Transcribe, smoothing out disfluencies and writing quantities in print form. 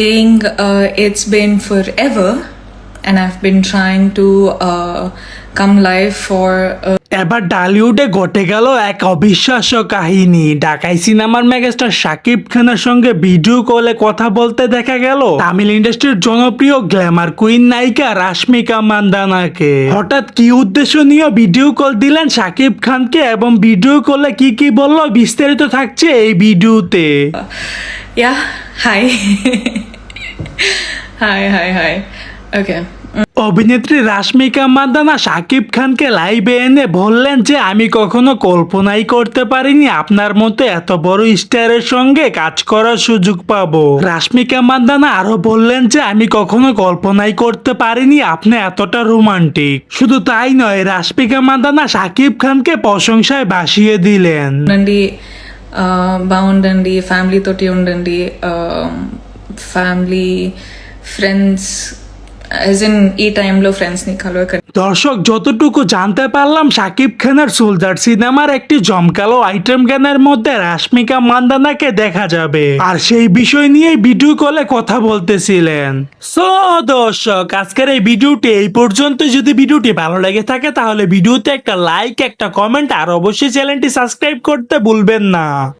Saying it's been forever, and I've been trying to come live for এবার ডালিউডে ঘটে গেল এক অবিশ্বাস্য কাহিনী। ঢাকাই সিনেমার মেগাস্টার শাকিব খানের সঙ্গে ভিডিও কলে কথা বলতে দেখা গেল তামিল ইন্ডাস্ট্রির জনপ্রিয় গ্ল্যামার কুইন নায়িকা রাশমিকা মান্দানাকে। হঠাৎ কি উদ্দেশ্য নিয়ে ভিডিও কল দিলেন শাকিব খানকে এবং ভিডিও কলে কি কি বললো বিস্তারিত থাকছে এই ভিডিওতে। yeah, hi. hi. Okay. অভিনেত্রী রাশমিকা মান্দানা শাকিব খানকে লাইভে এনে বললেন যে আমি কখনো কল্পনাই করতে পারিনি আপনার মতো এত বড় স্টারের সঙ্গে কাজ করার সুযোগ পাবো। রাশমিকা মান্দানা আরো বললেন যে আমি কখনো কল্পনাই করতে পারিনি আপনি এতটা রোমান্টিক। শুধু তাই নয়, রাশমিকা মান্দানা শাকিব খানকে প্রশংসায় ভাসিয়ে দিলেন। బాగుండండి ఫ్యామిలీ తోటి ఉండండి ఫ్యామిలీ ఫ్రెండ్స్ యాజ్ ఇన్ ఈ టైంలో ఫ్రెండ్స్ని కలవకండి। দর্শক, যতটুকু জানতে পারলাম শাকিব খানের সোলজার সিনেমার একটি জমকালো আইটেম গানের মধ্যে রাশমিকা মান্দানাকে দেখা যাবে, আর সেই বিষয় নিয়ে ভিডিও কলে কথা বলতেছিলেন। সো দর্শক, আজকের এই ভিডিওটি এই পর্যন্ত। যদি ভিডিওটি ভালো লেগে থাকে তাহলে ভিডিওতে একটা লাইক, একটা কমেন্ট আর অবশ্যই চ্যানেলটি সাবস্ক্রাইব করতে ভুলবেন না।